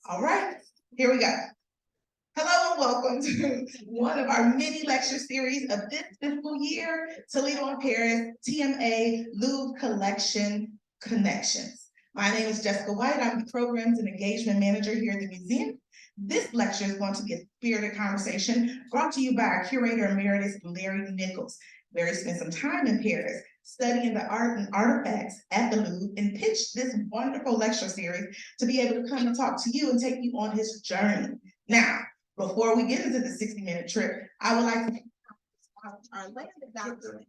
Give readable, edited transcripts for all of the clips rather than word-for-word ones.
All right, here we go. Hello and welcome to one of our mini lecture series of this fiscal year, Toledo and Paris TMA Louvre Collection Connections. My name is Jessica White. I'm the Programs and Engagement Manager here at the museum. This lecture is going to be a spirited conversation brought to you by our curator emeritus, Larry Nichols. Larry spent some time in Paris studying the art and artifacts at the Louvre and pitched this wonderful lecture series to be able to come and talk to you and take you on his journey. Now, before we get into the 60-minute trip, I would like to our land acknowledgement.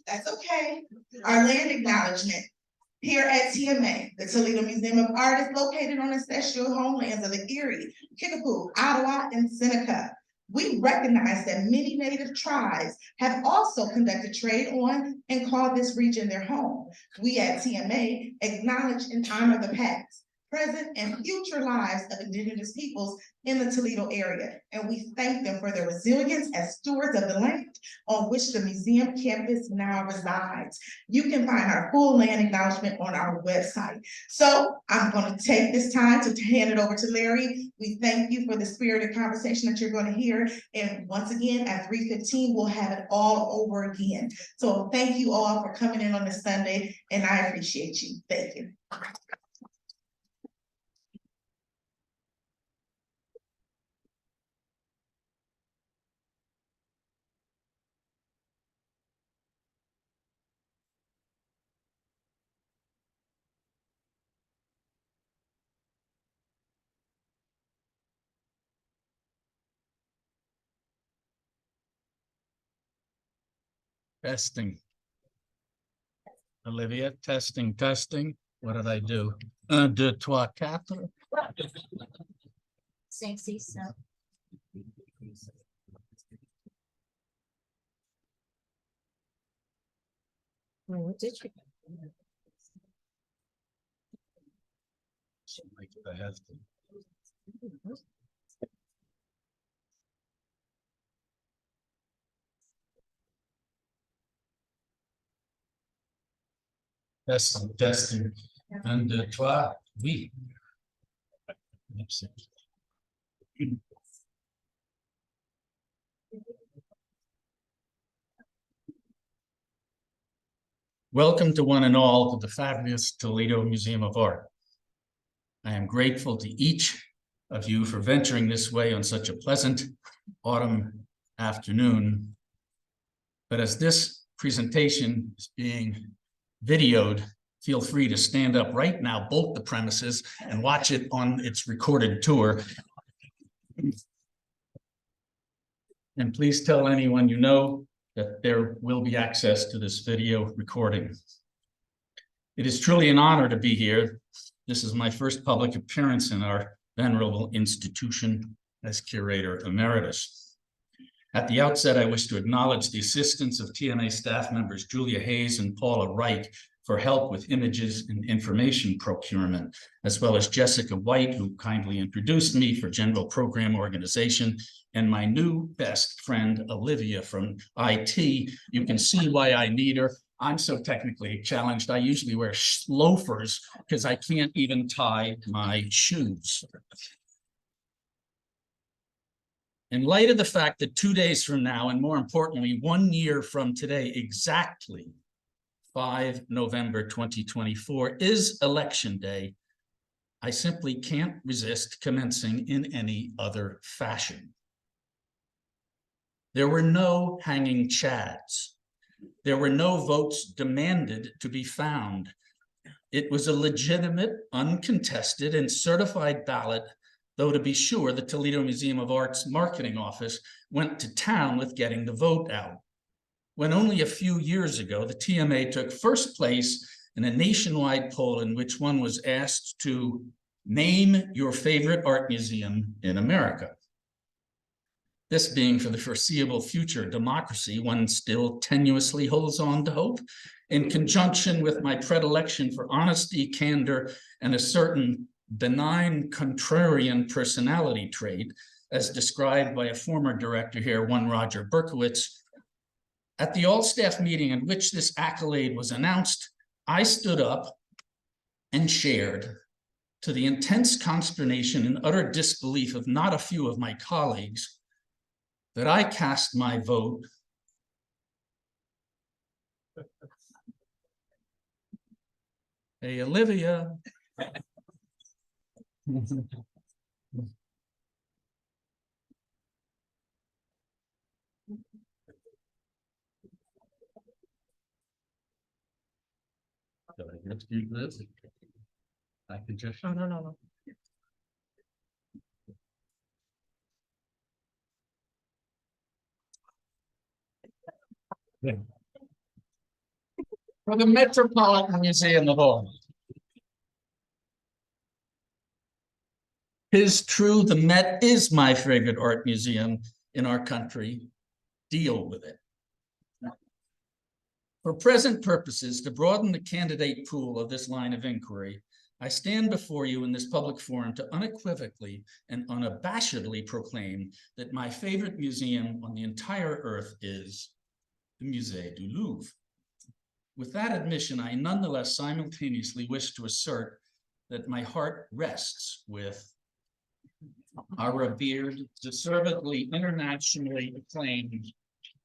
That's okay. Our land acknowledgement here at TMA, the Toledo Museum of Art is located on ancestral homelands of the Erie, Kickapoo, Ottawa, and Seneca. We recognize that many Native tribes have also conducted trade on and called this region their home. We at TMA acknowledge and honor the past, present, and future lives of Indigenous peoples in the Toledo area, and we thank them for their resilience as stewards of the land on which the museum campus now resides. You can find our full land acknowledgement on our website. So I'm going to take this time to hand it over to Larry. We thank you for the spirited conversation that you're going to hear, and once again at 3:15 we'll have it all over again. So thank you all for coming in on this Sunday, and I appreciate you. Thank you. Testing. Olivia, testing. What did I do? 1, 2, 3, 4. 5, 6, 7. What did you? I have to. Testing. 1, 2, 3, oui. Merci. Welcome to one and all to the fabulous Toledo Museum of Art. I am grateful to each of you for venturing this way on such a pleasant autumn afternoon. But as this presentation is being videoed, feel free to stand up right now, bolt the premises, and watch it on its recorded tour. And please tell anyone you know that there will be access to this video recording. It is truly an honor to be here. This is my first public appearance in our venerable institution as curator emeritus. At the outset, I wish to acknowledge the assistance of TMA staff members Julia Hayes and Paula Wright for help with images and information procurement, as well as Jessica White, who kindly introduced me for general program organization, and my new best friend, Olivia from IT. You can see why I need her. I'm so technically challenged. I usually wear loafers because I can't even tie my shoes. In light of the fact that 2 days from now, and more importantly, 1 year from today, exactly 5 November 2024 is Election Day, I simply can't resist commencing in any other fashion. There were no hanging chads. There were no votes demanded to be found. It was a legitimate, uncontested, and certified ballot, though to be sure, the Toledo Museum of Art's marketing office went to town with getting the vote out. When only a few years ago, the TMA took first place in a nationwide poll in which one was asked to name your favorite art museum in America. This being for the foreseeable future democracy, one still tenuously holds on to hope, in conjunction with my predilection for honesty, candor, and a certain benign contrarian personality trait, as described by a former director here, one Roger Berkowitz. At the all-staff meeting in which this accolade was announced, I stood up and shared to the intense consternation and utter disbelief of not a few of my colleagues, that I cast my vote Hey, Olivia. I can just. No. For the Metropolitan Museum of Art. 'Tis true, the Met is my favorite art museum in our country. Deal with it. For present purposes, to broaden the candidate pool of this line of inquiry, I stand before you in this public forum to unequivocally and unabashedly proclaim that my favorite museum on the entire earth is the Musée du Louvre. With that admission, I nonetheless simultaneously wish to assert that my heart rests with our revered, deservedly internationally acclaimed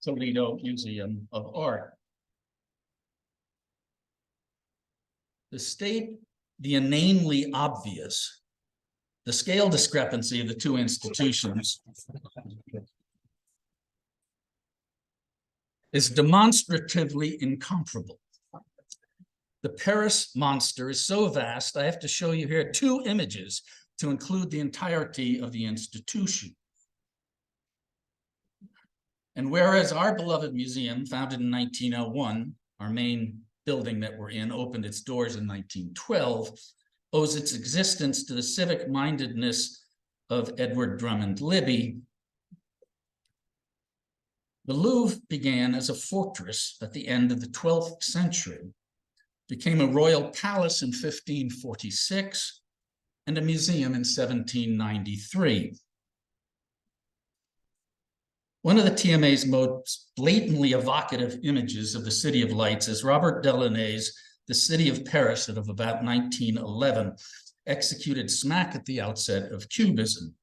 Toledo Museum of Art. To state the inanely obvious, the scale discrepancy of the two institutions is demonstratively incomparable. The Paris monster is so vast, I have to show you here two images to include the entirety of the institution. And whereas our beloved museum, founded in 1901, our main building that we're in, opened its doors in 1912, owes its existence to the civic mindedness of Edward Drummond Libby. The Louvre began as a fortress at the end of the 12th century, became a royal palace in 1546, and a museum in 1793. One of the TMA's most blatantly evocative images of the City of Lights is Robert Delaunay's The City of Paris of about 1911, executed smack at the outset of Cubism.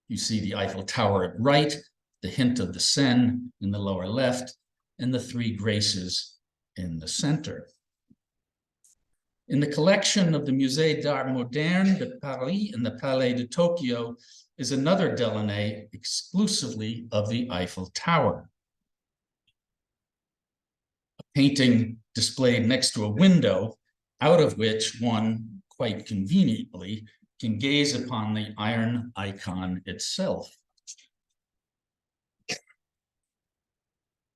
You see the Eiffel Tower at right, the hint of the Seine in the lower left, and the three Graces in the center. In the collection of the Musée d'Art Moderne de Paris and the Palais de Tokyo is another Delaunay exclusively of the Eiffel Tower. A painting displayed next to a window, out of which one, quite conveniently, can gaze upon the iron icon itself.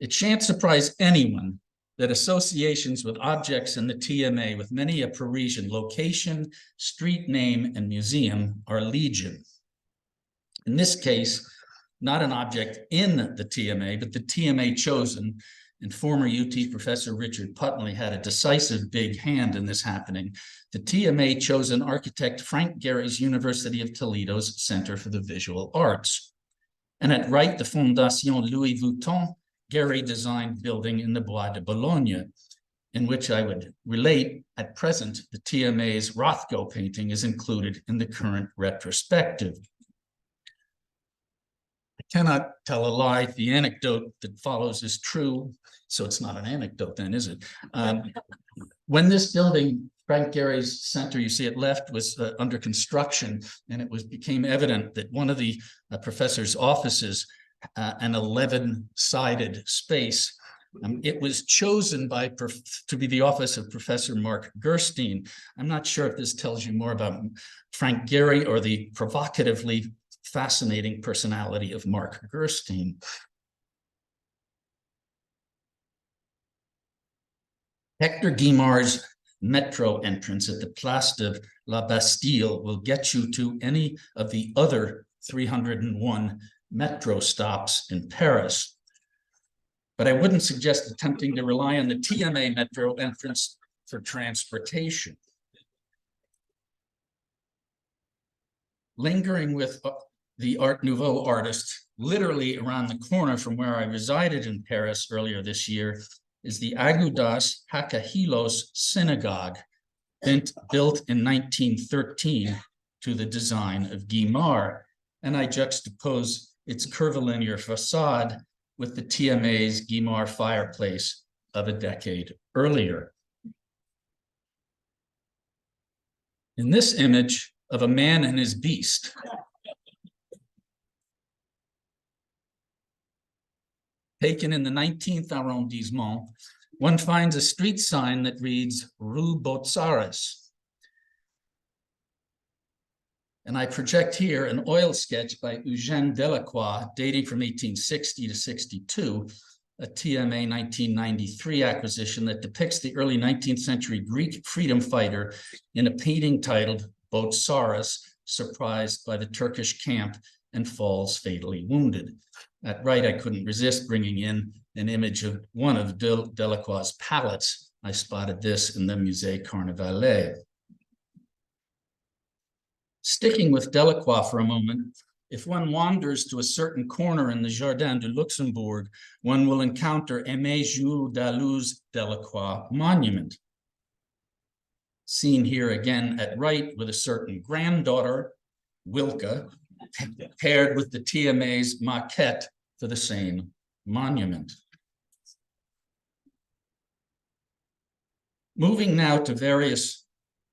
It shan't surprise anyone that associations with objects in the TMA with many a Parisian location, street name, and museum are legion. In this case, not an object in the TMA, but the TMA chosen, and former UT professor Richard Putney had a decisive big hand in this happening. The TMA chosen architect Frank Gehry's University of Toledo's Center for the Visual Arts. And at right, the Fondation Louis Vuitton Gehry designed building in the Bois de Boulogne, in which I would relate at present, the TMA's Rothko painting is included in the current retrospective. I cannot tell a lie. The anecdote that follows is true, so it's not an anecdote then, is it? When this building, Frank Gehry's center, you see it left, was under construction, and it became evident that one of the professor's offices, an 11-sided space, it was chosen to be the office of Professor Mark Gerstein. I'm not sure if this tells you more about Frank Gehry or the provocatively fascinating personality of Mark Gerstein. Hector Guimard's metro entrance at the Place de la Bastille will get you to any of the other 301 metro stops in Paris. But I wouldn't suggest attempting to rely on the TMA metro entrance for transportation. Lingering with the Art Nouveau artist, literally around the corner from where I resided in Paris earlier this year, is the Agudas Hakahilos Synagogue, built in 1913 to the design of Guimard. And I juxtapose its curvilinear facade with the TMA's Guimard fireplace of a decade earlier. In this image of a man and his beast, taken in the 19th arrondissement, one finds a street sign that reads Rue Botzaris. And I project here an oil sketch by Eugène Delacroix dating from 1860 to 62, a TMA 1993 acquisition that depicts the early 19th century Greek freedom fighter in a painting titled Botzaris, surprised by the Turkish camp and falls fatally wounded. At right, I couldn't resist bringing in an image of one of Delacroix's palettes. I spotted this in the Musée Carnavalet. Sticking with Delacroix for a moment, if one wanders to a certain corner in the Jardin du Luxembourg, one will encounter Aimé Jules Dallou's Delacroix monument. Seen here again at right with a certain granddaughter, Wilke, paired with the TMA's maquette for the same monument. Moving now to various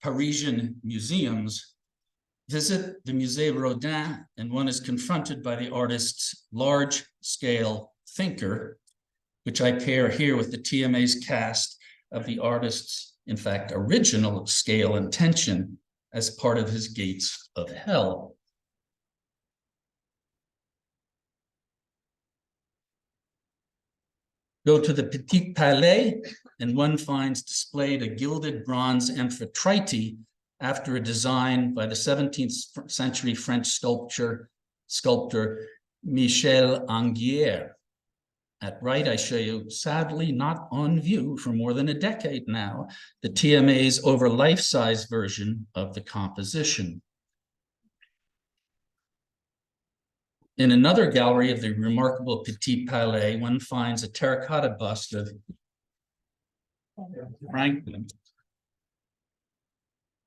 Parisian museums, visit the Musée Rodin, and one is confronted by the artist's large-scale thinker, which I pair here with the TMA's cast of the artist's, in fact, original scale and tension as part of his Gates of Hell. Go to the Petit Palais, and one finds displayed a gilded bronze Amphitrite after a design by the 17th century French sculptor Michel Anguier. At right, I show you, sadly not on view for more than a decade now, the TMA's over life-size version of the composition. In another gallery of the remarkable Petit Palais, one finds a terracotta bust of Franklin.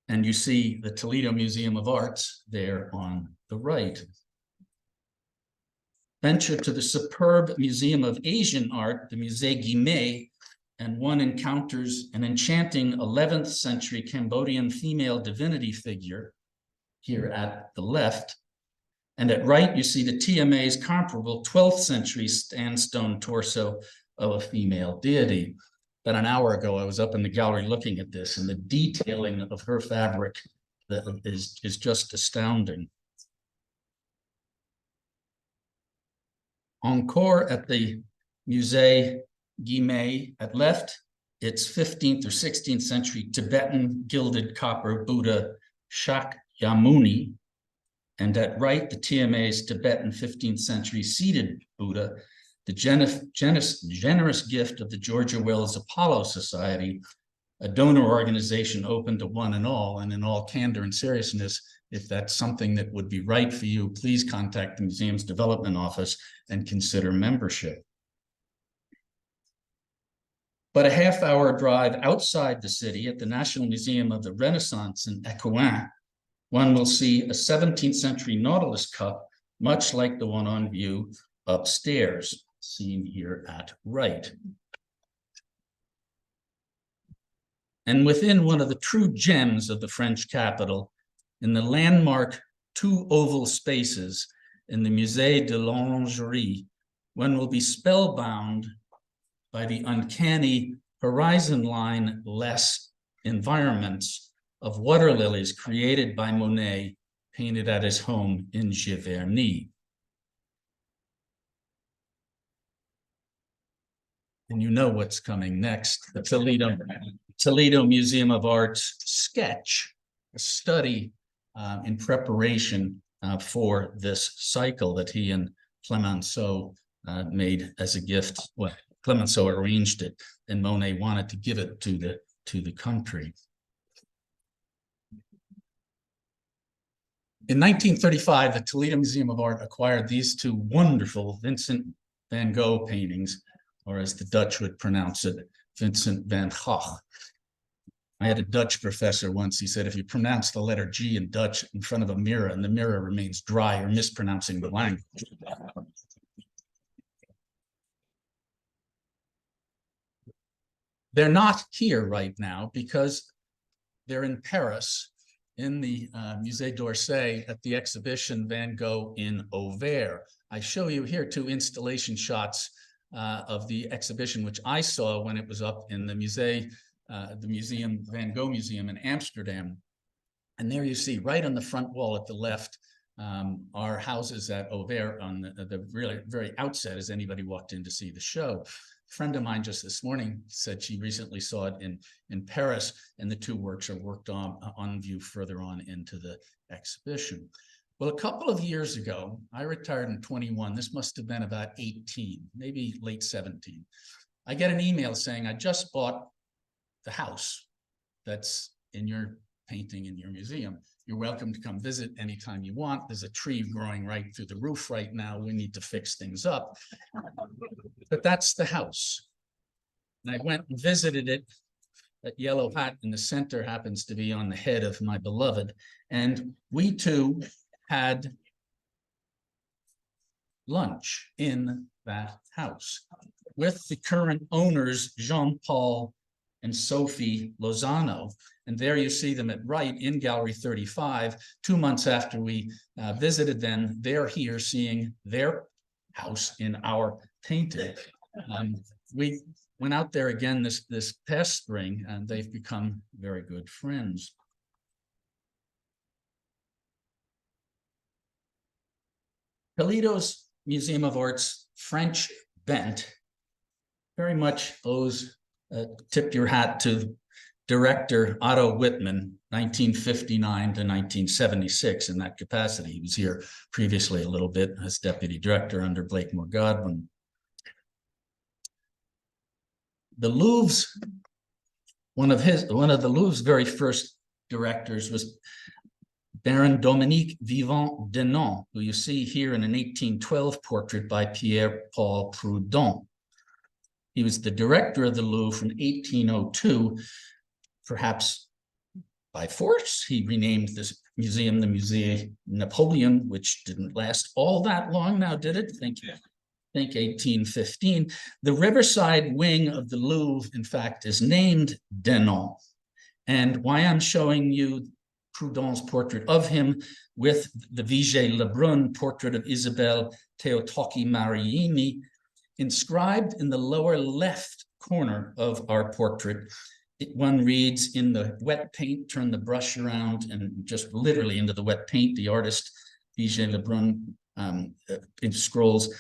And you see the Toledo Museum of Art there on the right. Venture to the superb Museum of Asian Art, the Musée Guimet, and one encounters an enchanting 11th century Cambodian female divinity figure here at the left. And at right, you see the TMA's comparable 12th century sandstone torso of a female deity. About an hour ago, I was up in the gallery looking at this, and the detailing of her fabric that is just astounding. Encore at the Musée Guimet at left, it's 15th or 16th century Tibetan gilded copper Buddha Shakyamuni. And at right, the TMA's Tibetan 15th century seated Buddha, the generous gift of the Georgia Wells Apollo Society, a donor organization open to one and all. And in all candor and seriousness, if that's something that would be right for you, please contact the museum's development office and consider membership. But a half-hour drive outside the city at the National Museum of the Renaissance in Écouen, one will see a 17th century Nautilus cup, much like the one on view upstairs, seen here at right. And within one of the true gems of the French capital, in the landmark two oval spaces in the Musée de l'Orangerie, one will be spellbound by the uncanny horizon line-less environments of water lilies created by Monet, painted at his home in Giverny. And you know what's coming next, the Toledo Museum of Art's sketch, a study in preparation for this cycle that he and Clemenceau made as a gift. Well, Clemenceau arranged it, and Monet wanted to give it to the country. In 1935, the Toledo Museum of Art acquired these two wonderful Vincent van Gogh paintings, or as the Dutch would pronounce it, Vincent van Gogh. I had a Dutch professor once. He said, if you pronounce the letter G in Dutch in front of a mirror and the mirror remains dry, you're mispronouncing the language. They're not here right now because they're in Paris in the Musée d'Orsay at the exhibition Van Gogh in Auvers. I show you here two installation shots of the exhibition, which I saw when it was up in the Van Gogh Museum in Amsterdam. And there you see, right on the front wall at the left, are houses at Auvers on the really very outset as anybody walked in to see the show. A friend of mine just this morning said she recently saw it in Paris, and the two works are worked on view further on into the exhibition. Well, a couple of years ago, I retired in 21. This must have been about 18, maybe late 17. I get an email saying, I just bought the house that's in your painting in your museum. You're welcome to come visit anytime you want. There's a tree growing right through the roof right now. We need to fix things up. But that's the house. And I went and visited it. That yellow hat in the center happens to be on the head of my beloved. And we too had lunch in that house with the current owners, Jean-Paul and Sophie Lozano. And there you see them at right in Gallery 35. 2 months after we visited them, they're here seeing their house in our painting. We went out there again this past spring, and they've become very good friends. Toledo's Museum of Art's French bent very much owes tip your hat to director Otto Whitman, 1959 to 1976 in that capacity. He was here previously a little bit as deputy director under Blakemore Godwin. The Louvre's, one of the Louvre's very first directors was Baron Dominique Vivant Denon, who you see here in an 1812 portrait by Pierre-Paul Prudhon. He was the director of the Louvre from 1802, perhaps by force. He renamed this museum the Musée Napoleon, which didn't last all that long now, did it? Think 1815. The riverside wing of the Louvre, in fact, is named Denon. And why I'm showing you Prudhon's portrait of him with the Vigée Lebrun portrait of Isabelle Teotocchi Mariini, inscribed in the lower left corner of our portrait. One reads, in the wet paint, turn the brush around and just literally into the wet paint, the artist Vigée Lebrun scrolls,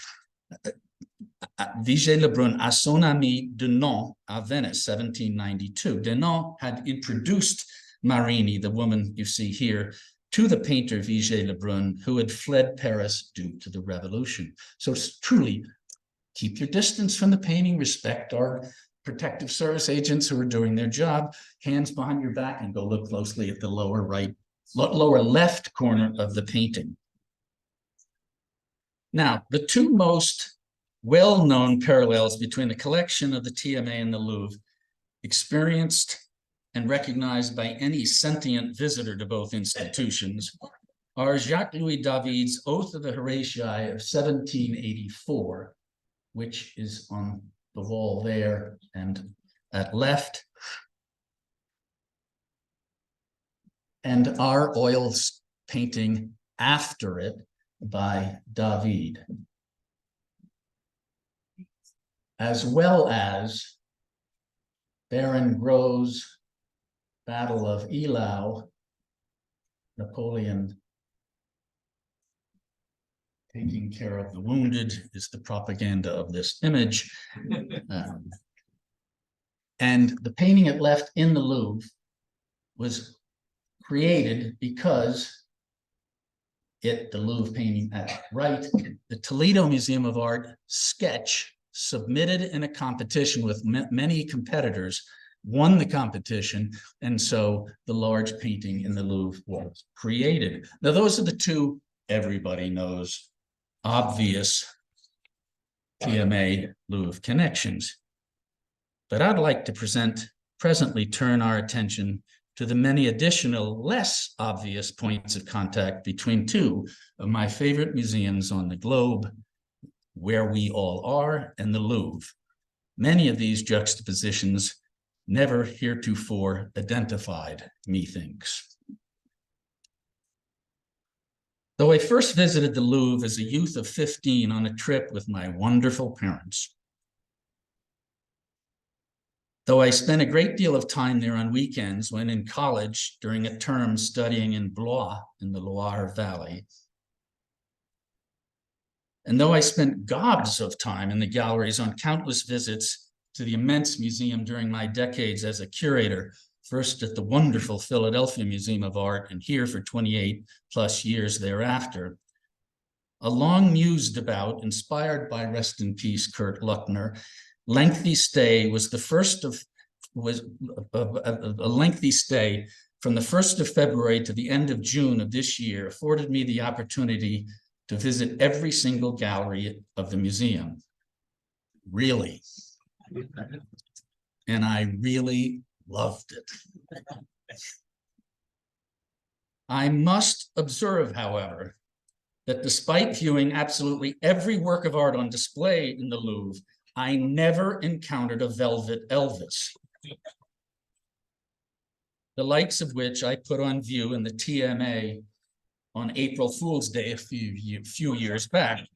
Vigée Lebrun à son ami Denon à Venice, 1792. Denon had introduced Marini, the woman you see here, to the painter Vigée Lebrun, who had fled Paris due to the revolution. So it's truly, keep your distance from the painting, respect our protective service agents who are doing their job, hands behind your back, and go look closely at the lower left corner of the painting. Now, the two most well-known parallels between the collection of the TMA and the Louvre, experienced and recognized by any sentient visitor to both institutions, are Jacques-Louis David's Oath of the Horatii of 1784, which is on the wall there and at left, and our oils painting after it by David, as well as Baron Gros' Battle of Eylau, Napoleon taking care of the wounded is the propaganda of this image. And the painting at left in the Louvre was created because the Louvre painting at right, the Toledo Museum of Art sketch submitted in a competition with many competitors, won the competition, and so the large painting in the Louvre was created. Now, those are the two everybody knows obvious TMA Louvre connections. But I'd like to present presently turn our attention to the many additional, less obvious points of contact between two of my favorite museums on the globe, Where We All Are and the Louvre. Many of these juxtapositions never heretofore identified, methinks. Though I first visited the Louvre as a youth of 15 on a trip with my wonderful parents, though I spent a great deal of time there on weekends when in college during a term studying in Blois in the Loire Valley, and though I spent gobs of time in the galleries on countless visits to the immense museum during my decades as a curator, first at the wonderful Philadelphia Museum of Art and here for 28 plus years thereafter, a long mused about, inspired by rest in peace Kurt Luckner, lengthy stay was the first of a lengthy stay from the 1st of February to the end of June of this year afforded me the opportunity to visit every single gallery of the museum. Really. And I really loved it. I must observe, however, that despite viewing absolutely every work of art on display in the Louvre, I never encountered a velvet Elvis, the likes of which I put on view in the TMA on April Fool's Day a few years back.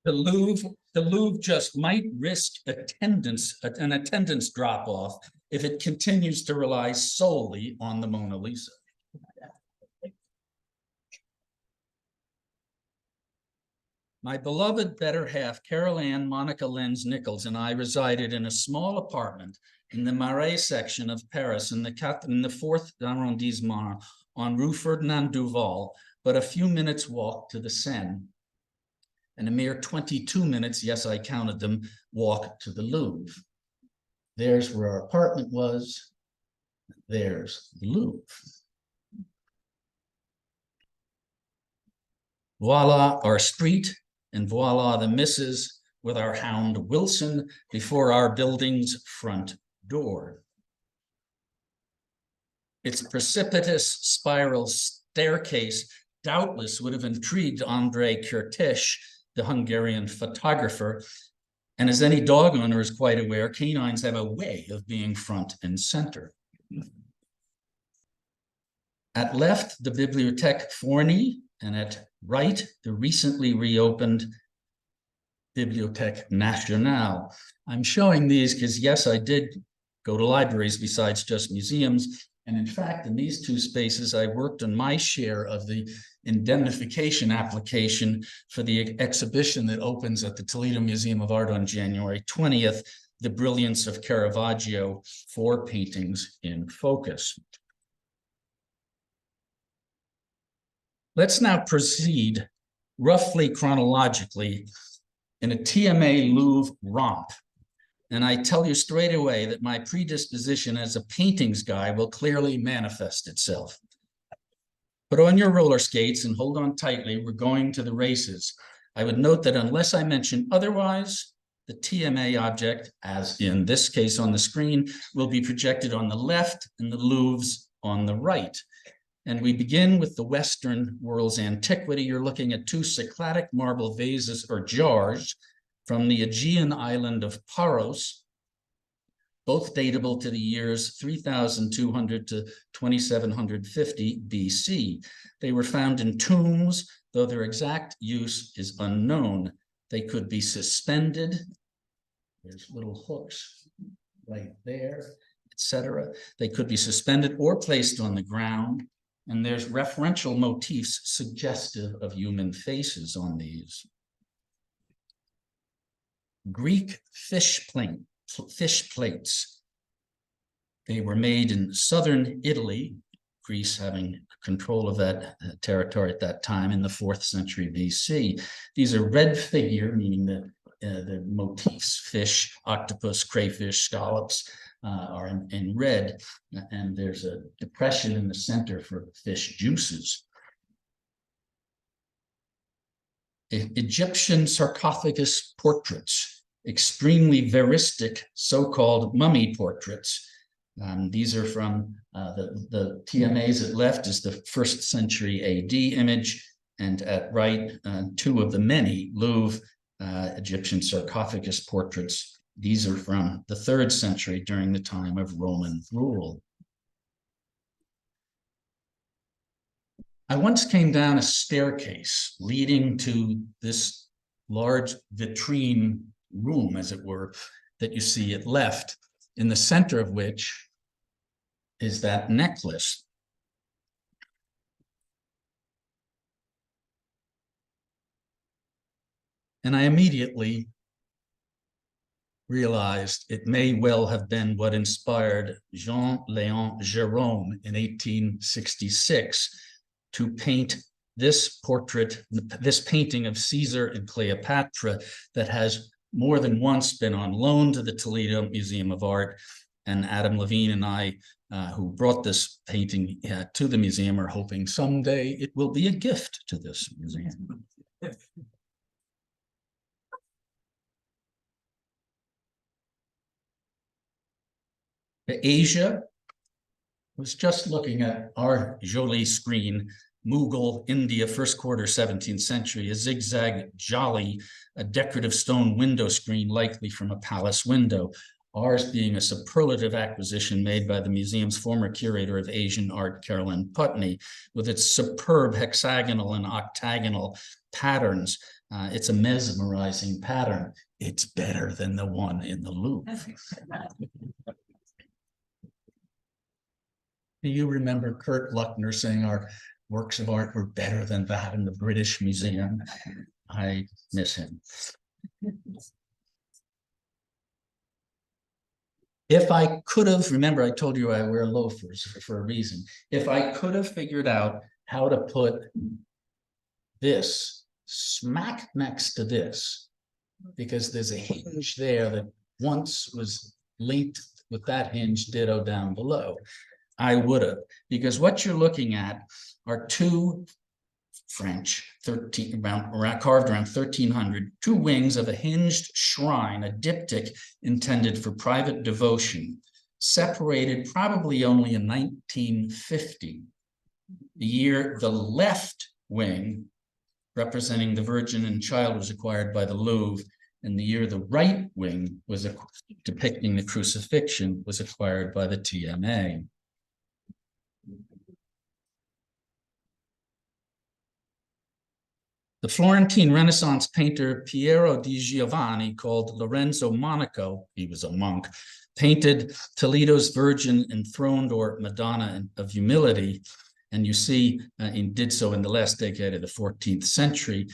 The Louvre just might risk an attendance drop-off if it continues to rely solely on the Mona Lisa. My beloved better half, Carol Ann Monica Lenz Nichols, and I resided in a small apartment in the Marais section of Paris in the 4th arrondissement on Rue Ferdinand Duval, but a few minutes walk to the Seine, and a mere 22 minutes, yes, I counted them, walk to the Louvre. There's where our apartment was. There's the Louvre. Voila our street, and voila the missus with our hound Wilson before our building's front door. Its precipitous spiral staircase doubtless would have intrigued André Kertész, the Hungarian photographer, and as any dog owner is quite aware, canines have a way of being front and center. At left, the Bibliothèque Forny, and at right, the recently reopened Bibliothèque Nationale. I'm showing these because, yes, I did go to libraries besides just museums. And in fact, in these two spaces, I worked on my share of the indemnification application for the exhibition that opens at the Toledo Museum of Art on January 20th, The Brilliance of Caravaggio, 4 paintings in focus. Let's now proceed roughly chronologically in a TMA Louvre romp. And I tell you straight away that my predisposition as a paintings guy will clearly manifest itself. Put on your roller skates and hold on tightly, we're going to the races. I would note that unless I mention otherwise, the TMA object, as in this case on the screen, will be projected on the left and the Louvre's on the right. And we begin with the Western world's antiquity. You're looking at 2 Cycladic marble vases or jars from the Aegean island of Paros, both datable to the years 3200 to 2750 BC. They were found in tombs, though their exact use is unknown. They could be suspended. There's little hooks right there, etc. They could be suspended or placed on the ground. And there's referential motifs suggestive of human faces on these. Greek fish plates. They were made in southern Italy, Greece having control of that territory at that time in the 4th century BC. These are red figure, meaning that the motifs, fish, octopus, crayfish, scallops, are in red, and there's a depression in the center for fish juices. Egyptian sarcophagus portraits, extremely veristic so-called mummy portraits. These are from the TMAs at left is the 1st century AD image, and at right, 2 of the many Louvre Egyptian sarcophagus portraits. These are from the 3rd century during the time of Roman rule. I once came down a staircase leading to this large vitrine room, as it were, that you see at left, in the center of which is that necklace. And I immediately realized it may well have been what inspired Jean-Léon Gérôme in 1866 to paint this portrait, this painting of Caesar and Cleopatra that has more than once been on loan to the Toledo Museum of Art. And Adam Levine and I, who brought this painting to the museum, are hoping someday it will be a gift to this museum. Asia was just looking at our Jolie screen, Mughal, India, 1st quarter 17th century, a zigzag jolly, a decorative stone window screen, likely from a palace window. Ours being a superlative acquisition made by the museum's former curator of Asian art, Carolyn Putney, with its superb hexagonal and octagonal patterns. It's a mesmerizing pattern. It's better than the one in the Louvre. Do you remember Kurt Luckner saying our works of art were better than that in the British Museum? I miss him. If I could have, remember I told you I wear loafers for a reason. If I could have figured out how to put this smack next to this, because there's a hinge there that once was linked with that hinge, ditto down below, I would have, because what you're looking at are 2 French, carved around 1300, 2 wings of a hinged shrine, a diptych intended for private devotion, separated probably only in 1950, the year the left wing, representing the Virgin and Child, was acquired by the Louvre, and the year the right wing was depicting the crucifixion was acquired by the TMA. The Florentine Renaissance painter Piero di Giovanni, called Lorenzo Monaco, he was a monk, painted Toledo's Virgin enthroned, or Madonna of Humility, and you see he did so in the last decade of the 14th century,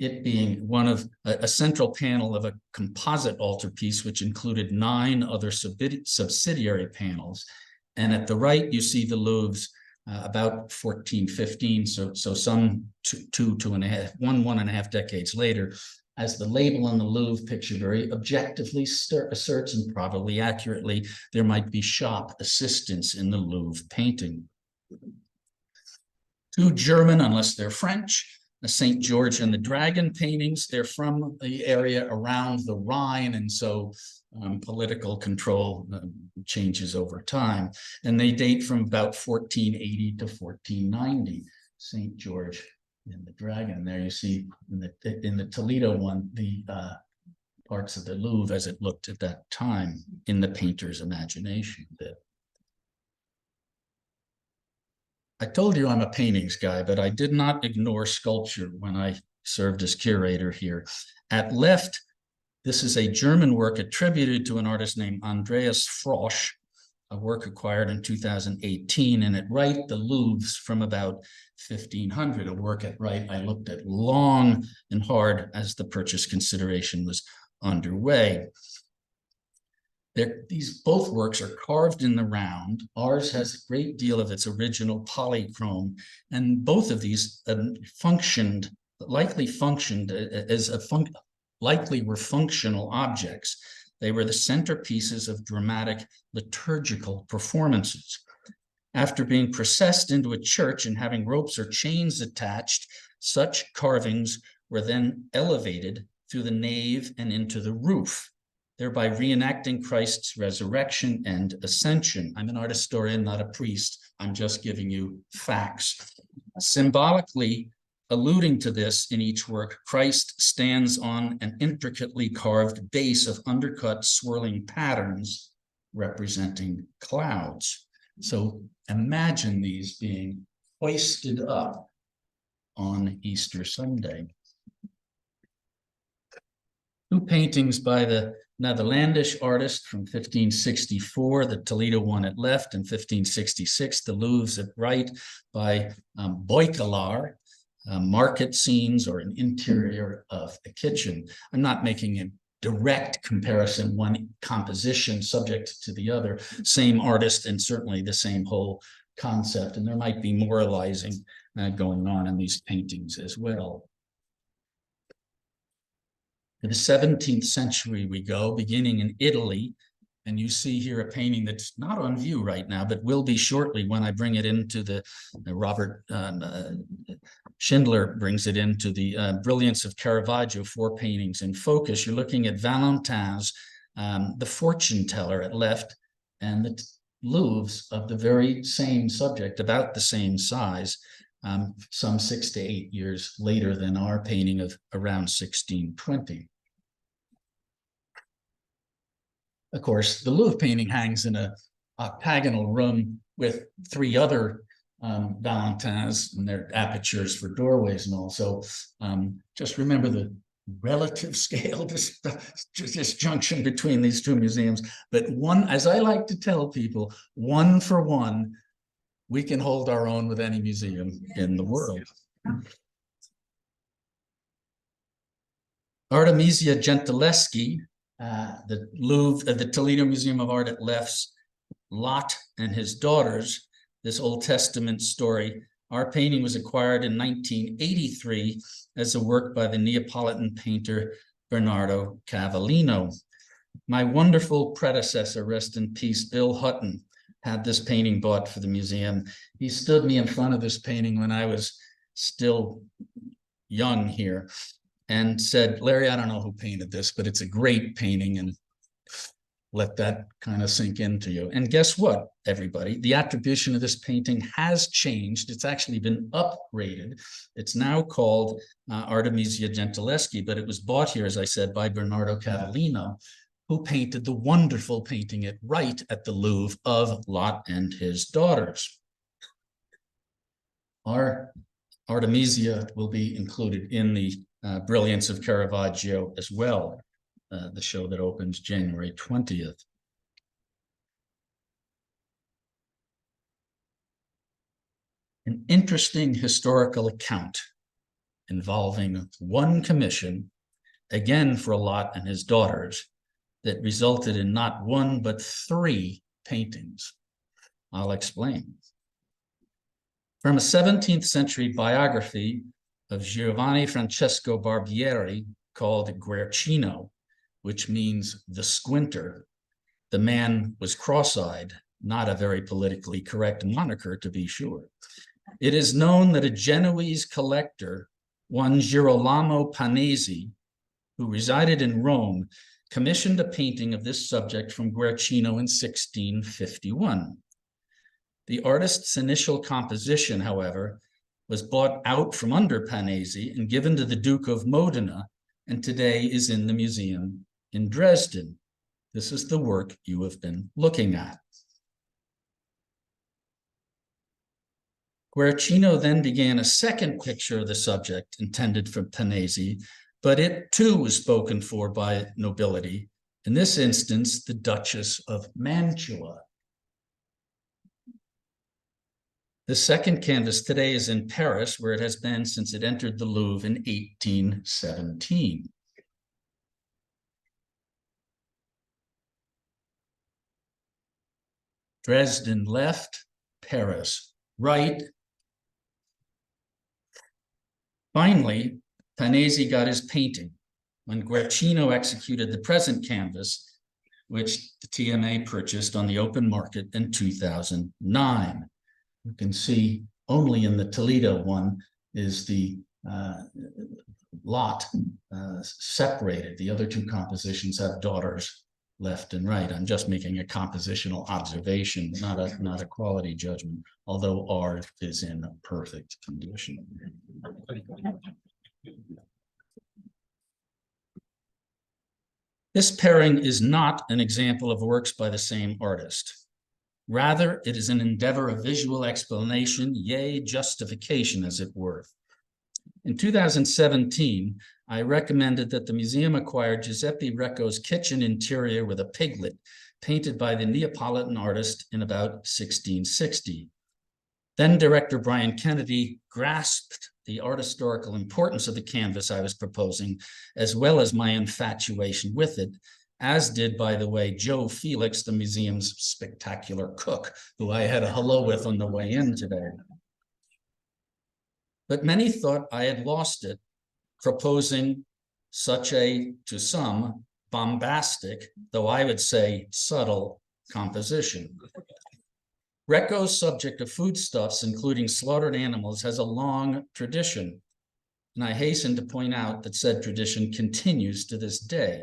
it being one of a central panel of a composite altarpiece, which included 9 other subsidiary panels. And at the right, you see the Louvre's about 1415, so some 1.5 decades later, as the label on the Louvre picture very objectively asserts, and probably accurately, there might be shop assistants in the Louvre painting. 2 German, unless they're French, St. George and the Dragon paintings. They're from the area around the Rhine, and so political control changes over time. And they date from about 1480 to 1490. St. George and the Dragon. There you see in the Toledo one, the parts of the Louvre as it looked at that time in the painter's imagination. I told you I'm a paintings guy, but I did not ignore sculpture when I served as curator here. At left, this is a German work attributed to an artist named Andreas Frosch, a work acquired in 2018. And at right, the Louvre's from about 1500, a work at right I looked at long and hard as the purchase consideration was underway. These both works are carved in the round. Ours has a great deal of its original polychrome, and both of these likely were functional objects. They were the centerpieces of dramatic liturgical performances. After being processed into a church and having ropes or chains attached, such carvings were then elevated through the nave and into the roof, thereby reenacting Christ's resurrection and ascension. I'm an art historian, not a priest. I'm just giving you facts. Symbolically alluding to this in each work, Christ stands on an intricately carved base of undercut swirling patterns representing clouds. So imagine these being hoisted up on Easter Sunday. Two paintings by the Netherlandish artist from 1564, the Toledo one at left, and 1566, the Louvre's at right, by Vuillard, market scenes or an interior of a kitchen. I'm not making a direct comparison, one composition subject to the other, same artist and certainly the same whole concept, and there might be moralizing going on in these paintings as well. To the 17th century we go, beginning in Italy, and you see here a painting that's not on view right now, but will be shortly when I bring it into the Robert Schindler brings it into the Brilliance of Caravaggio, 4 paintings in focus. You're looking at Valentin's The Fortune Teller at left, and the Louvres of the very same subject, about the same size, some 6 to 8 years later than our painting of around 1620. Of course, the Louvre painting hangs in an octagonal room with 3 other Valentins and their apertures for doorways and all. So just remember the relative scale disjunction between these 2 museums. But one, as I like to tell people, 1 for 1, we can hold our own with any museum in the world. Artemisia Gentileschi, the Louvre, the Toledo Museum of Art at left's Lot and His Daughters, this Old Testament story. Our painting was acquired in 1983 as a work by the Neapolitan painter Bernardo Cavallino. My wonderful predecessor, rest in peace, Bill Hutton, had this painting bought for the museum. He stood me in front of this painting when I was still young here and said, "Larry, I don't know who painted this, but it's a great painting," and let that kind of sink into you. And guess what, everybody? The attribution of this painting has changed. It's actually been upgraded. It's now called Artemisia Gentileschi, but it was bought here, as I said, by Bernardo Cavallino, who painted the wonderful painting at right at the Louvre of Lot and His Daughters. Our Artemisia will be included in the Brilliance of Caravaggio as well, the show that opens January 20th. An interesting historical account involving one commission, again for Lot and His Daughters, that resulted in not 1 but 3 paintings. I'll explain. From a 17th century biography of Giovanni Francesco Barbieri called Guercino, which means the squinter, the man was cross-eyed, not a very politically correct moniker to be sure. It is known that a Genoese collector, one Girolamo Panesi, who resided in Rome, commissioned a painting of this subject from Guercino in 1651. The artist's initial composition, however, was bought out from under Panesi and given to the Duke of Modena, and today is in the museum in Dresden. This is the work you have been looking at. Guercino then began a second picture of the subject intended for Panesi, but it too was spoken for by nobility, in this instance, the Duchess of Mantua. The second canvas today is in Paris, where it has been since it entered the Louvre in 1817. Dresden left, Paris right. Finally, Panesi got his painting when Guercino executed the present canvas, which the TMA purchased on the open market in 2009. You can see only in the Toledo one is the lot separated. The other two compositions have daughters left and right. I'm just making a compositional observation, not a quality judgment, although art is in perfect condition. This pairing is not an example of works by the same artist. Rather, it is an endeavor of visual explanation, yea, justification, as it were. In 2017, I recommended that the museum acquire Giuseppe Recco's kitchen interior with a piglet, painted by the Neapolitan artist in about 1660. Then director Brian Kennedy grasped the art historical importance of the canvas I was proposing, as well as my infatuation with it, as did, by the way, Joe Felix, the museum's spectacular cook, who I had a hello with on the way in today. But many thought I had lost it, proposing such a, to some, bombastic, though I would say subtle, composition. Recco's subject of foodstuffs, including slaughtered animals, has a long tradition, and I hasten to point out that said tradition continues to this day.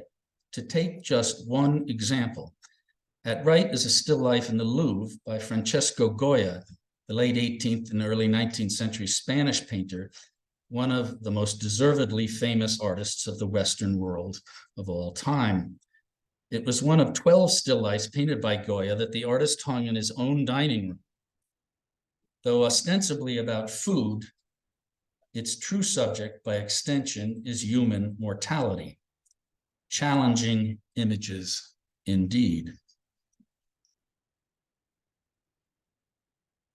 To take just one example, at right is a still life in the Louvre by Francesco Goya, the late 18th and early 19th century Spanish painter, one of the most deservedly famous artists of the Western world of all time. It was one of 12 still lifes painted by Goya that the artist hung in his own dining room. Though ostensibly about food, its true subject, by extension, is human mortality. Challenging images indeed.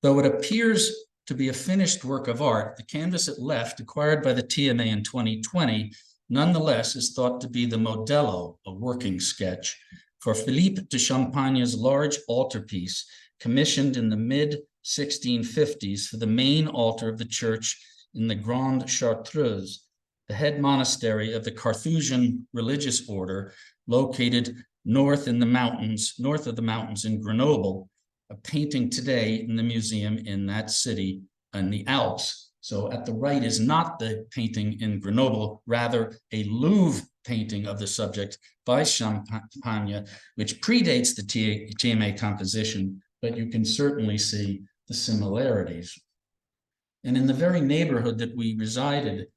Though it appears to be a finished work of art, the canvas it left, acquired by the TMA in 2020, nonetheless is thought to be the modello, a working sketch, for Philippe de Champagne's large altarpiece commissioned in the mid-1650s for the main altar of the church in the Grande Chartreuse, the head monastery of the Carthusian religious order located north of the mountains in Grenoble, a painting today in the museum in that city in the Alps. So at the right is not the painting in Grenoble, rather a Louvre painting of the subject by Champagne, which predates the TMA composition, but you can certainly see the similarities. And in the very neighborhood that we resided,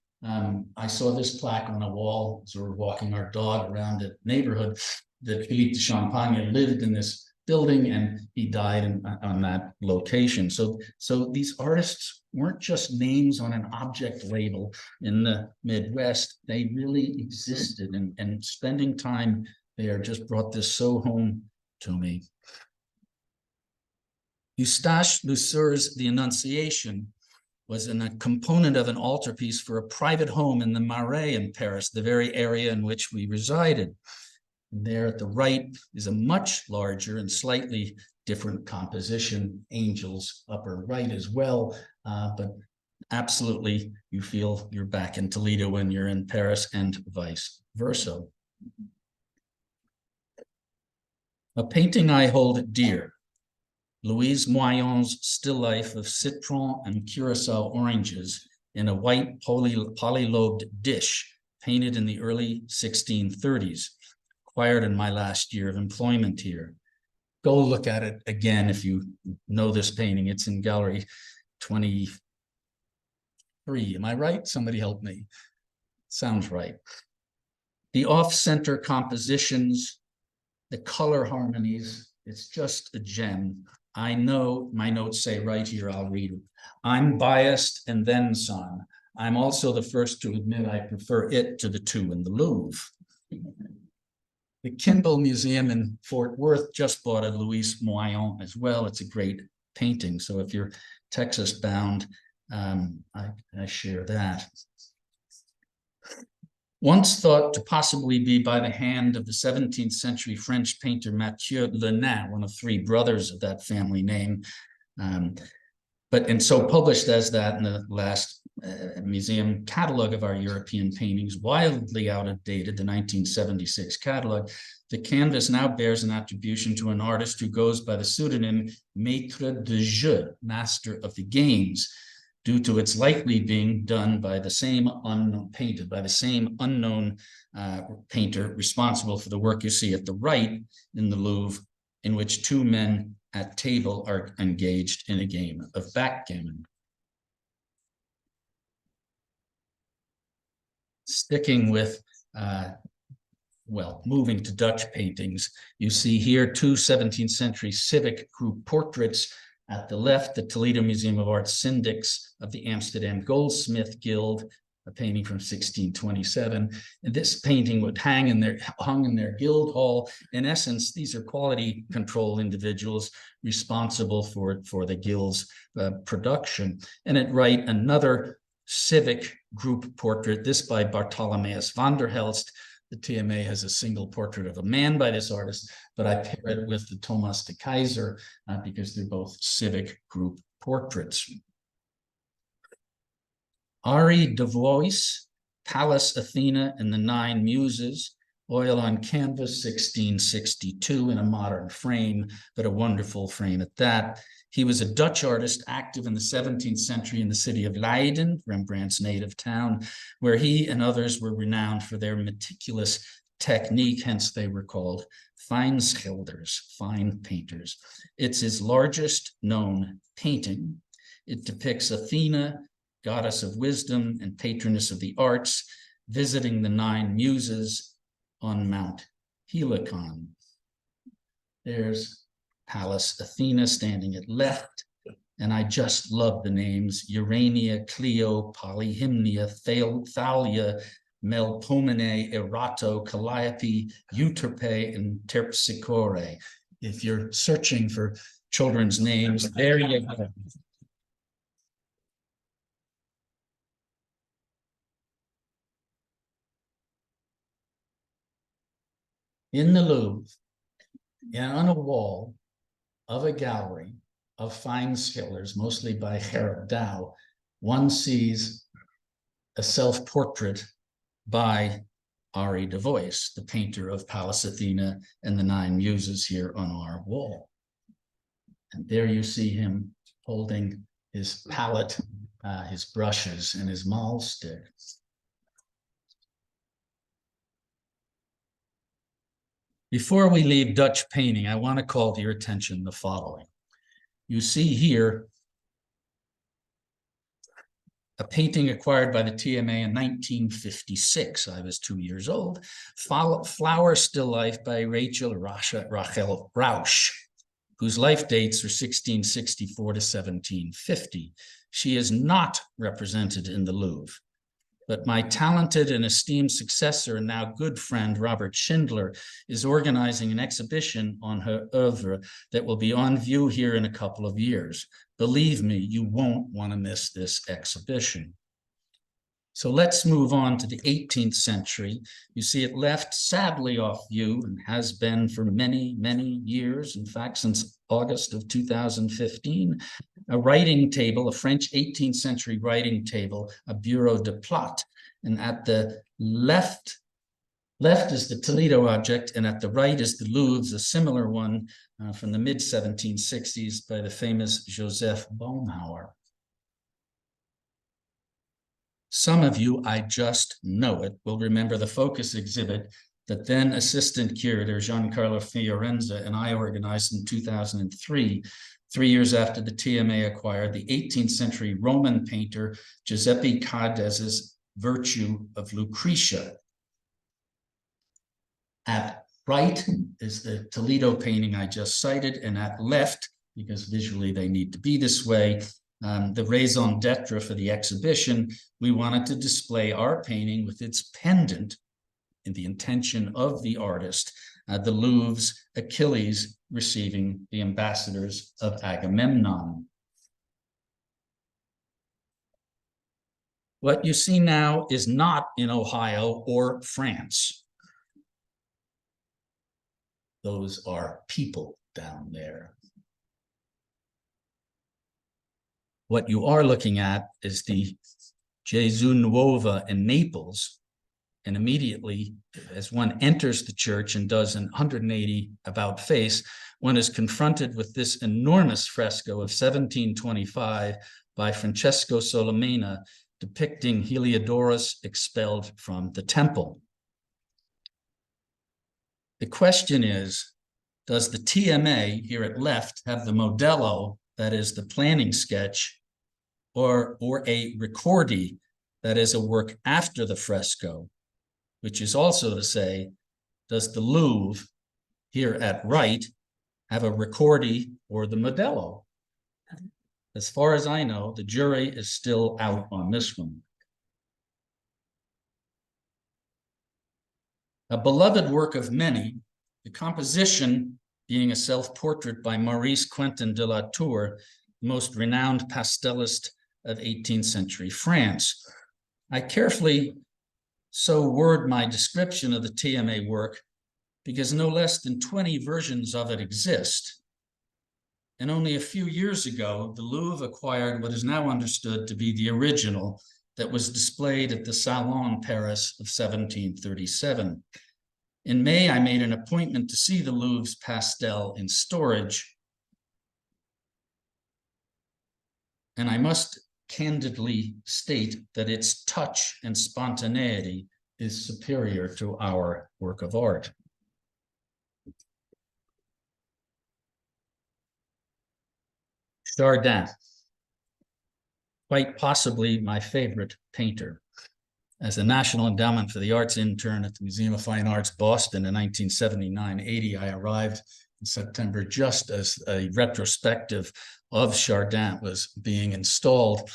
I saw this plaque on a wall as we were walking our dog around the neighborhood, that Philippe de Champagne lived in this building and he died on that location. So these artists weren't just names on an object label in the Midwest. They really existed, and spending time there just brought this so home to me. Eustache Lesueur's The Annunciation was a component of an altarpiece for a private home in the Marais in Paris, the very area in which we resided. And there at the right is a much larger and slightly different composition, angels upper right as well, but absolutely you feel you're back in Toledo when you're in Paris and vice versa. A painting I hold dear, Louise Moyon's still life of citron and curacao oranges in a white polylobed dish painted in the early 1630s, acquired in my last year of employment here. Go look at it again if you know this painting. It's in Gallery 23. Am I right? Somebody help me. Sounds right. The off-center compositions, the color harmonies, it's just a gem. I know my notes say right here, I'll read it. I'm biased and then some. I'm also the first to admit I prefer it to the two in the Louvre. The Kimball Museum in Fort Worth just bought a Louise Moyon as well. It's a great painting. So if you're Texas bound, I share that. Once thought to possibly be by the hand of the 17th century French painter Mathieu Lenain, one of three brothers of that family name, and so published as that in the last museum catalog of our European paintings, wildly out of date, the 1976 catalog. The canvas now bears an attribution to an artist who goes by the pseudonym Maître de Jeu, master of the games. due to its likely being done by the same unknown painter responsible for the work you see at the right in the Louvre, in which two men at table are engaged in a game of backgammon. Sticking with, moving to Dutch paintings, you see here two 17th century civic group portraits. At the left, the Toledo Museum of Art Syndics of the Amsterdam Goldsmith Guild, a painting from 1627. And this painting would hung in their guild hall. In essence, these are quality control individuals responsible for the guild's production. And at right, another civic group portrait, this by Bartholomeus van der Helst. The TMA has a single portrait of a man by this artist, but I pair it with the Thomas de Keyser because they're both civic group portraits. Ari de Vos, Pallas Athena and the Nine Muses, oil on canvas, 1662, in a modern frame, but a wonderful frame at that. He was a Dutch artist active in the 17th century in the city of Leiden, Rembrandt's native town, where he and others were renowned for their meticulous technique, hence they were called fine schilders, fine painters. It's his largest known painting. It depicts Athena, goddess of wisdom and patroness of the arts, visiting the Nine Muses on Mount Helicon. There's Pallas Athena standing at left, and I just love the names: Urania, Clio, Polyhymnia, Thalia, Melpomene, Erato, Calliope, Euterpe, and Terpsichore. If you're searching for children's names, there you go. In the Louvre, and on a wall of a gallery of fine schilders, mostly by Gerard Douw, one sees a self-portrait by Ari de Vos, the painter of Pallas Athena and the Nine Muses, here on our wall. And there you see him holding his palette, his brushes, and his mahl stick. Before we leave Dutch painting, I want to call to your attention the following. You see here a painting acquired by the TMA in 1956. I was 2 years old. Flower Still Life by Rachel Rausch, whose life dates are 1664 to 1750. She is not represented in the Louvre. But my talented and esteemed successor and now good friend, Robert Schindler, is organizing an exhibition on her oeuvre that will be on view here in a couple of years. Believe me, you won't want to miss this exhibition. So let's move on to the 18th century. You see it left sadly off view and has been for many, many years. In fact, since August of 2015, a writing table, a French 18th century writing table, a bureau de plate. And at the left is the Toledo object, and at the right is the Louvre's, a similar one from the mid-1760s by the famous Joseph Baumhauer. Some of you, I just know it, will remember the focus exhibit that then assistant curator Giancarlo Fiorenza and I organized in 2003, 3 years after the TMA acquired the 18th century Roman painter Giuseppe Cades's Virtue of Lucretia. At right is the Toledo painting I just cited, and at left, because visually they need to be this way, the raison d'etre for the exhibition, we wanted to display our painting with its pendant in the intention of the artist, the Louvre's Achilles receiving the ambassadors of Agamemnon. What you see now is not in Ohio or France. Those are people down there. What you are looking at is the Gesù Nuova in Naples. And immediately, as one enters the church and does an 180 about face, one is confronted with this enormous fresco of 1725 by Francesco Solimena depicting Heliodorus expelled from the temple. The question is, does the TMA here at left have the modello, that is the planning sketch, or a ricordi, that is a work after the fresco, which is also to say, does the Louvre here at right have a ricordi or the modello? As far as I know, the jury is still out on this one. A beloved work of many, the composition being a self-portrait by Maurice Quentin de la Tour, the most renowned pastelist of 18th century France. I carefully so word my description of the TMA work because no less than 20 versions of it exist. And only a few years ago, the Louvre acquired what is now understood to be the original that was displayed at the Salon Paris of 1737. In May, I made an appointment to see the Louvre's pastel in storage. And I must candidly state that its touch and spontaneity is superior to our work of art. Chardin, quite possibly my favorite painter. As a National Endowment for the Arts intern at the Museum of Fine Arts, Boston in 1979-80, I arrived in September just as a retrospective of Chardin was being installed.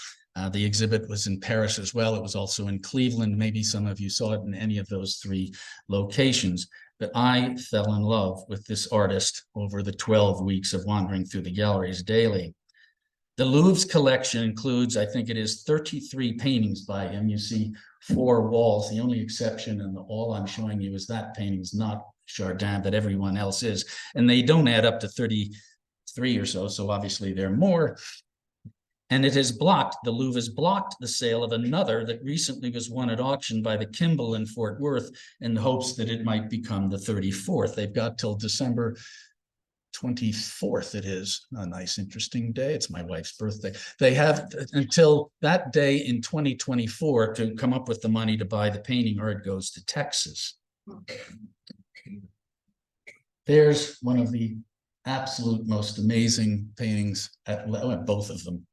The exhibit was in Paris as well. It was also in Cleveland. Maybe some of you saw it in any of those three locations. But I fell in love with this artist over the 12 weeks of wandering through the galleries daily. The Louvre's collection includes, I think it is 33 paintings by him. You see 4 walls. The only exception, and all I'm showing you is that painting's not Chardin, but everyone else is. And they don't add up to 33 or so, so obviously there are more. And it has blocked, the Louvre has blocked the sale of another that recently was won at auction by the Kimball in Fort Worth in the hopes that it might become the 34th. They've got till December 24th. It is a nice, interesting day. It's my wife's birthday. They have until that day in 2024 to come up with the money to buy the painting, or it goes to Texas. There's one of the absolute most amazing paintings at both of them.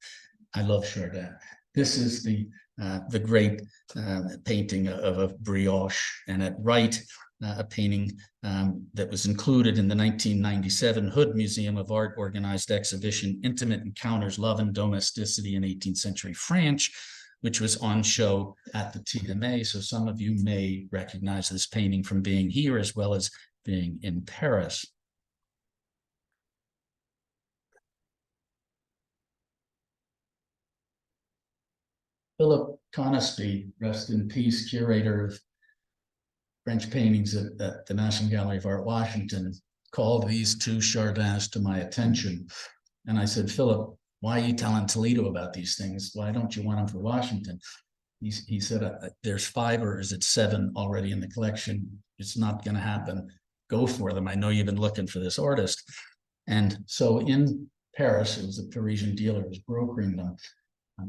I love Chardin. This is the great painting of a brioche, and at right, a painting that was included in the 1997 Hood Museum of Art organized exhibition, Intimate Encounters, Love and Domesticity in 18th Century France, which was on show at the TMA. So some of you may recognize this painting from being here as well as being in Paris. Philip Conisby, rest in peace, curator of French paintings at the National Gallery of Art, Washington, called these 2 Chardins to my attention. And I said, Philip, why are you telling Toledo about these things? Why don't you want them for Washington? He said, there's 5 or is it 7 already in the collection. It's not going to happen. Go for them. I know you've been looking for this artist. And so in Paris, it was a Parisian dealer who was brokering them.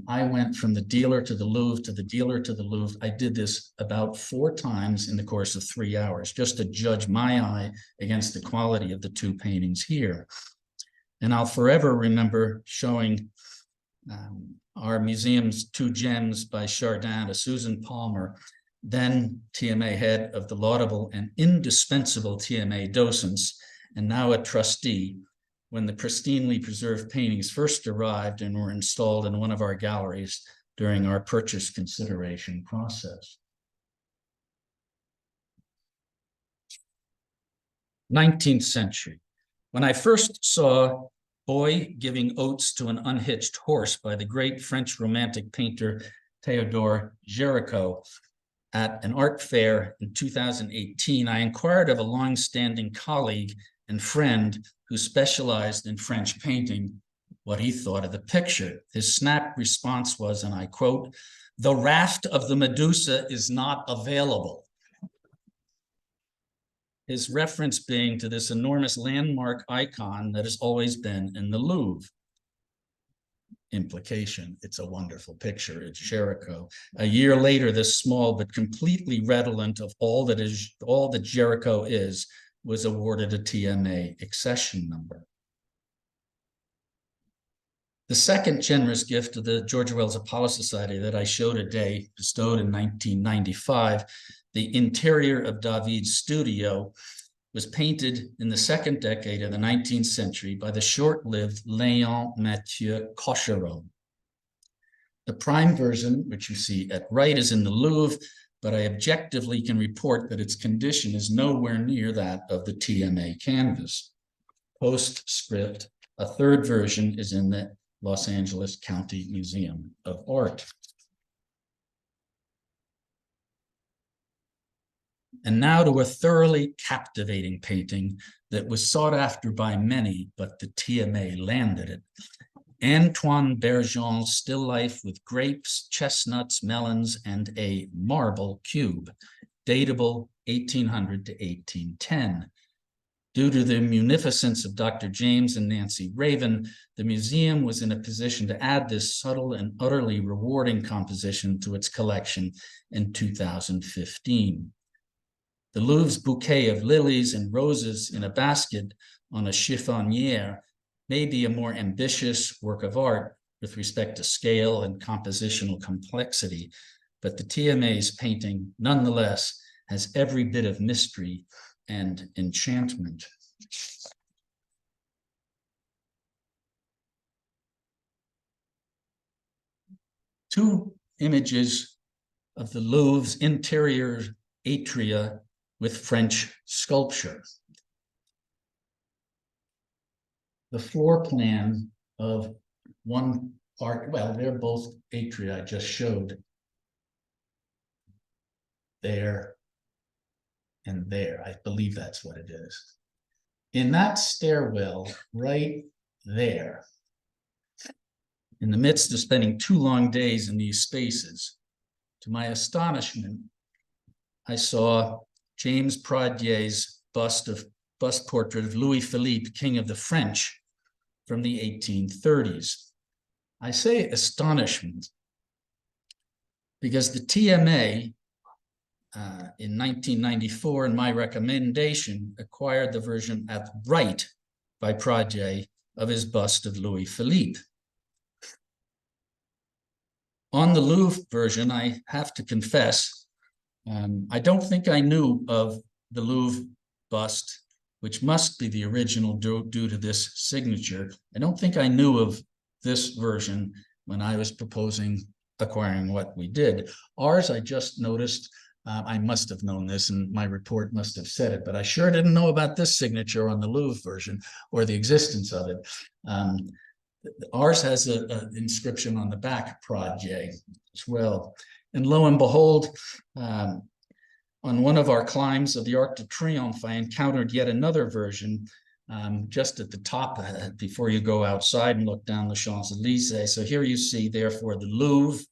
I went from the dealer to the Louvre to the dealer to the Louvre. I did this about 4 times in the course of 3 hours, just to judge my eye against the quality of the 2 paintings here. And I'll forever remember showing our museum's 2 gems by Chardin to Susan Palmer, then TMA head of the laudable and indispensable TMA docents, and now a trustee, when the pristinely preserved paintings first arrived and were installed in one of our galleries during our purchase consideration process. 19th century. When I first saw Boy Giving Oats to an Unhitched Horse by the great French romantic painter Théodore Gericault at an art fair in 2018, I inquired of a long-standing colleague and friend who specialized in French painting what he thought of the picture. His snap response was, and I quote, "The raft of the Medusa is not available." His reference being to this enormous landmark icon that has always been in the Louvre. implication. It's a wonderful picture. It's Gericault. A year later, this small but completely redolent of all that Gericault is, was awarded a TMA accession number. The second generous gift of the George Wells Apollo Society that I showed today, bestowed in 1995, the interior of David's studio, was painted in the second decade of the 19th century by the short-lived Léon Mathieu Cochereau. The prime version, which you see at right, is in the Louvre, but I objectively can report that its condition is nowhere near that of the TMA canvas. Postscript, a third version is in the Los Angeles County Museum of Art. And now to a thoroughly captivating painting that was sought after by many, but the TMA landed it. Antoine Berjon's still life with grapes, chestnuts, melons, and a marble cube, datable 1800 to 1810. Due to the munificence of Dr. James and Nancy Raven, the museum was in a position to add this subtle and utterly rewarding composition to its collection in 2015. The Louvre's bouquet of lilies and roses in a basket on a chiffoniere may be a more ambitious work of art with respect to scale and compositional complexity, but the TMA's painting nonetheless has every bit of mystery and enchantment. Two images of the Louvre's interior atria with French sculpture. The floor plan of one part, well, they're both atria I just showed. There and there, I believe that's what it is. In that stairwell right there, in the midst of spending 2 long days in these spaces, to my astonishment, I saw James Pradier's bust portrait of Louis Philippe, King of the French, from the 1830s. I say astonishment because the TMA in 1994, in my recommendation, acquired the version at right by Pradier of his bust of Louis Philippe. On the Louvre version, I have to confess, I don't think I knew of the Louvre bust, which must be the original due to this signature. I don't think I knew of this version when I was proposing acquiring what we did. Ours, I just noticed, I must have known this and my report must have said it, but I sure didn't know about this signature on the Louvre version or the existence of it. Ours has an inscription on the back, Pradier, as well. And lo and behold, on one of our climbs of the Arc de Triomphe, I encountered yet another version just at the top before you go outside and look down the Champs-Élysées. So here you see, therefore, the Louvre,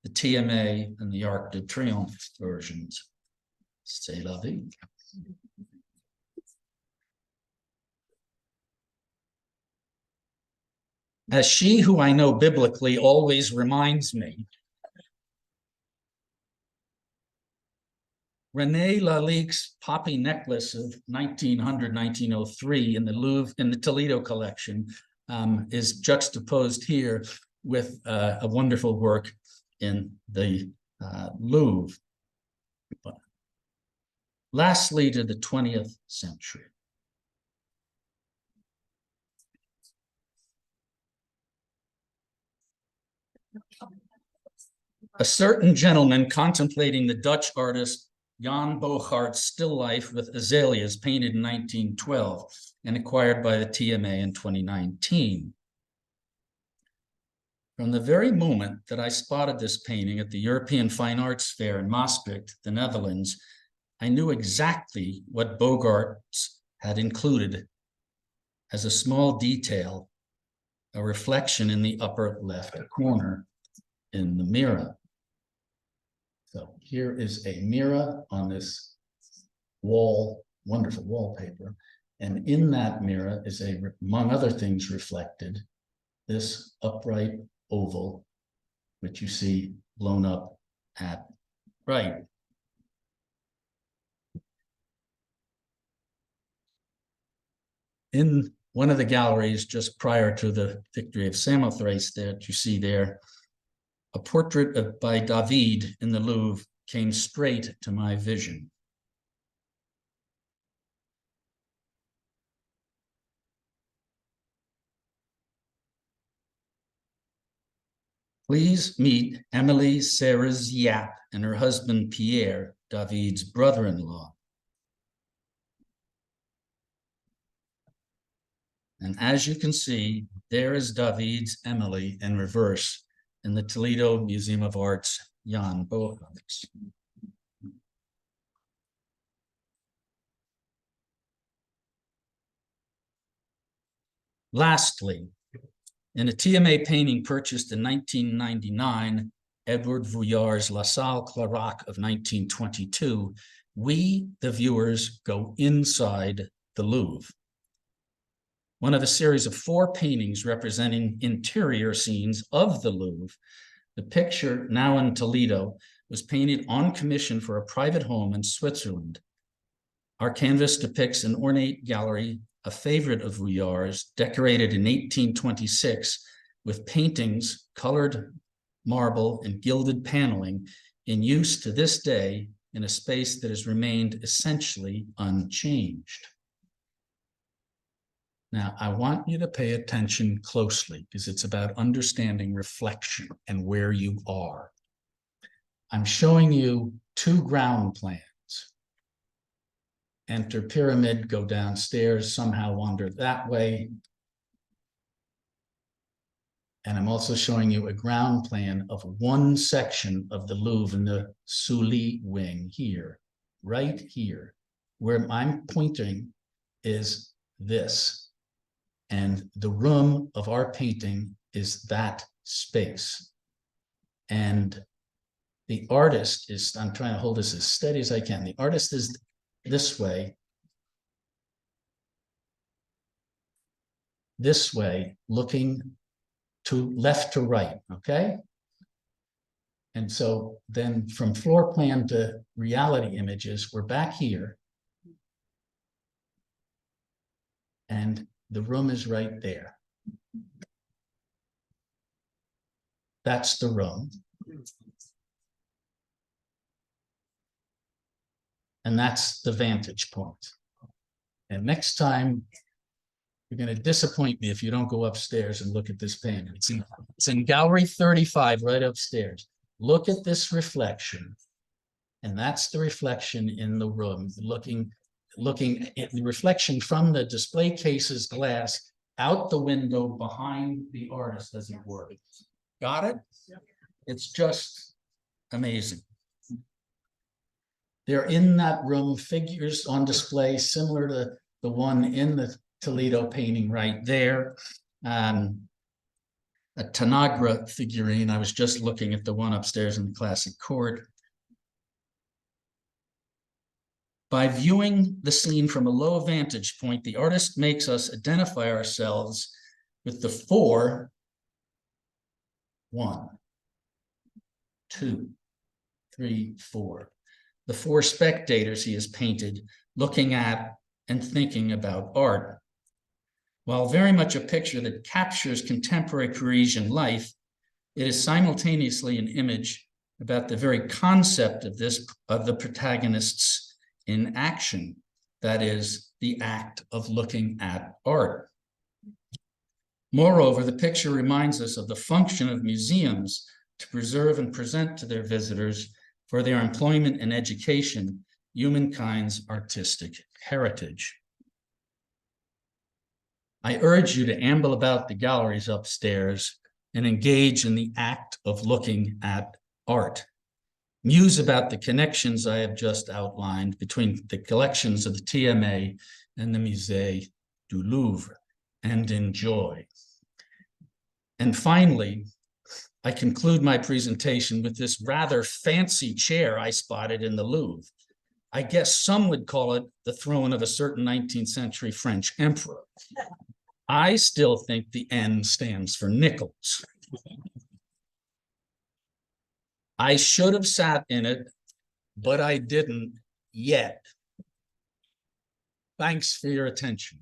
the TMA, and the Arc de Triomphe versions. C'est la vie. As she who I know biblically always reminds me, René Lalicque's poppy necklace of 1900-1903 in the Louvre, in the Toledo collection, is juxtaposed here with a wonderful work in the Louvre. But lastly, to the 20th century. A certain gentleman contemplating the Dutch artist Jan Bogaerts' still life with azaleas painted in 1912 and acquired by the TMA in 2019. From the very moment that I spotted this painting at the European Fine Arts Fair in Maastricht, the Netherlands, I knew exactly what Bogaerts had included as a small detail, a reflection in the upper left corner in the mirror. So here is a mirror on this wall, wonderful wallpaper. And in that mirror is among other things reflected, this upright oval, which you see blown up at right. In one of the galleries just prior to the victory of Samothrace that you see there, a portrait by David in the Louvre came straight to my vision. Please meet Emily Cereziat and her husband Pierre, David's brother-in-law. And as you can see, there is David's Emily in reverse in the Toledo Museum of Art's Jan Bogaerts. Lastly, in a TMA painting purchased in 1999, Edouard Vuillard's La Salle Clarac of 1922, we, the viewers, go inside the Louvre. One of a series of 4 paintings representing interior scenes of the Louvre, the picture, now in Toledo, was painted on commission for a private home in Switzerland. Our canvas depicts an ornate gallery, a favorite of Vuillard's, decorated in 1826 with paintings, colored marble, and gilded paneling in use to this day in a space that has remained essentially unchanged. Now, I want you to pay attention closely because it's about understanding reflection and where you are. I'm showing you 2 ground plans. Enter pyramid, go downstairs, somehow wander that way. And I'm also showing you a ground plan of one section of the Louvre in the Sully wing here, right here. Where I'm pointing is this. And the room of our painting is that space. And the artist is, I'm trying to hold this as steady as I can. The artist is this way, looking to left to right, okay? And so then from floor plan to reality images, we're back here. And the room is right there. That's the room. And that's the vantage point. And next time, you're going to disappoint me if you don't go upstairs and look at this painting. It's in Gallery 35, right upstairs. Look at this reflection. And that's the reflection in the room, looking at the reflection from the display case's glass out the window behind the artist, as it were. Got it? It's just amazing. They're in that room, figures on display similar to the one in the Toledo painting right there. A Tanagra figurine. I was just looking at the one upstairs in the classic court. By viewing the scene from a low vantage point, the artist makes us identify ourselves with the 4, 1, 2, 3, 4. The 4 spectators he has painted looking at and thinking about art. While very much a picture that captures contemporary Parisian life, it is simultaneously an image about the very concept of the protagonists in action, that is, the act of looking at art. Moreover, the picture reminds us of the function of museums to preserve and present to their visitors, for their employment and education, humankind's artistic heritage. I urge you to amble about the galleries upstairs and engage in the act of looking at art. Muse about the connections I have just outlined between the collections of the TMA and the Musée du Louvre, and enjoy. And finally, I conclude my presentation with this rather fancy chair I spotted in the Louvre. I guess some would call it the throne of a certain 19th century French emperor. I still think the N stands for Nichols. I should have sat in it, but I didn't yet. Thanks for your attention.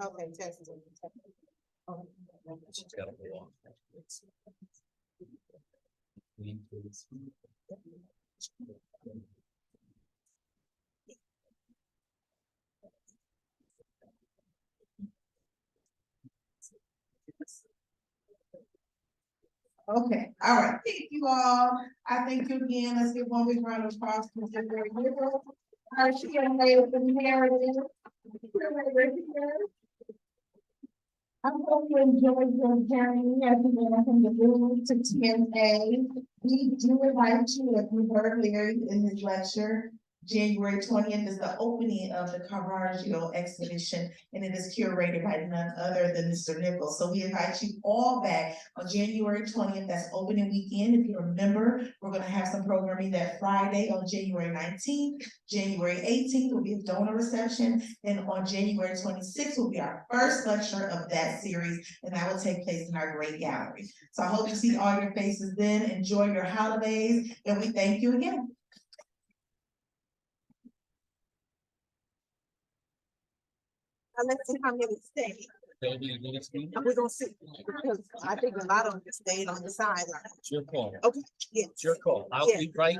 Okay, test. Okay, all right, thank you all. I thank you again. Let's give one big round of applause for Mr. Gericault. Our TMA from Narrative. I hope you enjoyed your journey as we went from the Louvre to TMA. We do invite you, if you heard Larry in his lecture, January 20th is the opening of the Cavallino exhibition, and it is curated by none other than Mr. Nichols. So we invite you all back on January 20th. That's opening weekend. If you're a member, we're gonna have some programming that Friday on January 19th. January 18th will be a donor reception, and on January 26th will be our first lecture of that series, and that will take place in our great gallery. So I hope to see all your faces then. Enjoy your holidays, and we thank you again. Let's see how many stay. And we're gonna see, because I think a lot of them stayed on the sideline. It's your call. Okay, yes. It's your call. I'll Yeah. be right